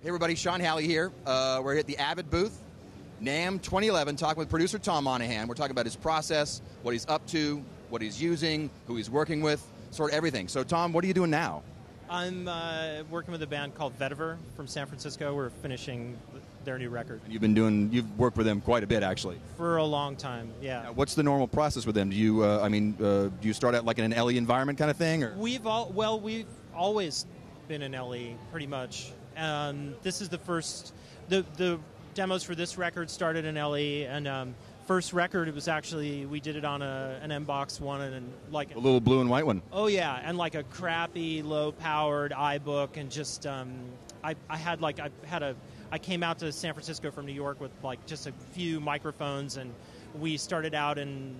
Hey everybody, Sean Halley here. We're at the Avid booth, NAMM 2011, talking with producer Thom Monahan. We're talking about his process, what he's up to, what he's using, who he's working with, sort of everything. So Thom, what are you doing now? I'm working with a band called Vetiver from San Francisco. We're finishing their new record. And you've worked with them quite a bit, actually. For a long time, yeah. Now, what's the normal process with them? Do you, do you start out like in an LE environment kind of thing? Or? We've always been in LE, pretty much. This is the first. The demos for this record started in LE, and first record it was actually we did it on an M-Box one and like a little blue and white one. Oh yeah, and like a crappy low-powered iBook, and just I came out to San Francisco from New York with like just a few microphones, and we started out in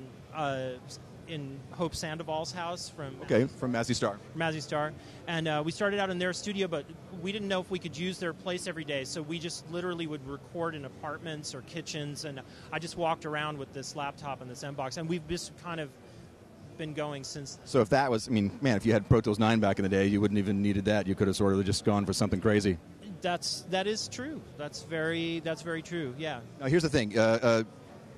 Hope Sandoval's house from Mazzy Star. Mazzy Star, and we started out in their studio, but we didn't know if we could use their place every day, so we just literally would record in apartments or kitchens, and I just walked around with this laptop and this M-Box, and we've just kind of been going since. So if that was, if you had Pro Tools 9 back in the day, you wouldn't even needed that. You could have sort of just gone for something crazy. That is true. That's very true. Yeah. Now here's the thing.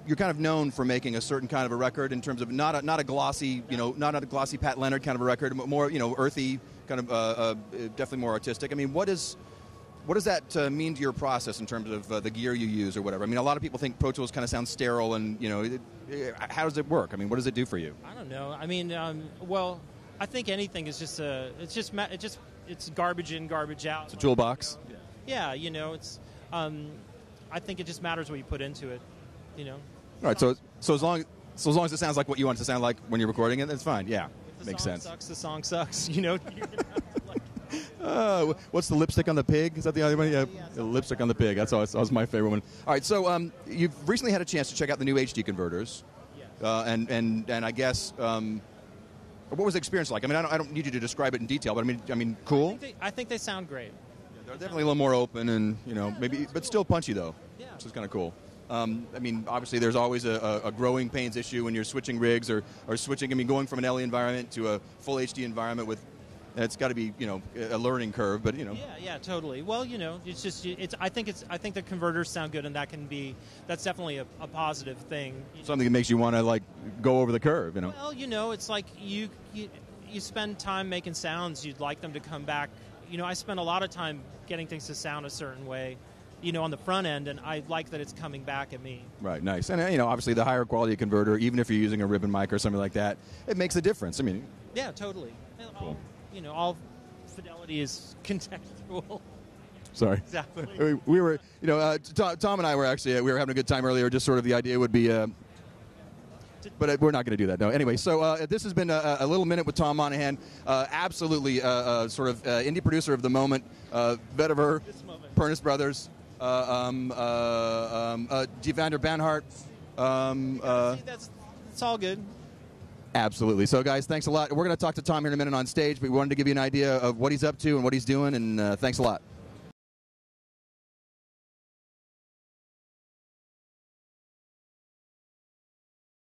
You're kind of known for making a certain kind of a record in terms of not a glossy, not a glossy Pat Leonard kind of a record, but more, earthy, kind of definitely more artistic. What does that mean to your process in terms of the gear you use or whatever? A lot of people think Pro Tools kind of sounds sterile, and how does it work? What does it do for you? I don't know. Well, I think anything is just it's garbage in, garbage out. It's a toolbox. Yeah, it's. I think it just matters what you put into it. All right. So as long as it sounds like what you want it to sound like when you're recording it, that's fine. Yeah, makes sense. The song sucks. What's the lipstick on the pig? Is that the other one? Yeah, the lipstick on the pig. That was my favorite one. All right. So you've recently had a chance to check out the new HD converters. Yes. And I guess what was the experience like? I don't need you to describe it in detail, but cool. I think they sound great. Yeah, they're definitely a little more open and maybe, but still punchy though. Yeah. Which is kind of cool. Obviously there's always a growing pains issue when you're switching rigs or switching, going from an LE environment to a full HD environment with, it's got to be, a learning curve, but, Yeah, totally. Well, it's just, I think the converters sound good, and that's definitely a positive thing. Something that makes you want to, go over the curve, Well, it's like you spend time making sounds, you'd like them to come back. I spend a lot of time getting things to sound a certain way, on the front end, and I like that it's coming back at me. Right, nice. And, obviously the higher quality converter, even if you're using a ribbon mic or something like that, it makes a difference. Yeah, totally. Cool. All fidelity is contextual. Sorry. Exactly. We were, Thom and I were actually, we were having a good time earlier, just sort of the idea would be, but we're not going to do that, no. Anyway, so this has been a little minute with Thom Monahan, absolutely sort of indie producer of the moment, Vetiver, Pernis Brothers, Vander Banhart. It's all good. Absolutely. So, guys, thanks a lot. We're going to talk to Thom here in a minute on stage, but we wanted to give you an idea of what he's up to and what he's doing, and thanks a lot.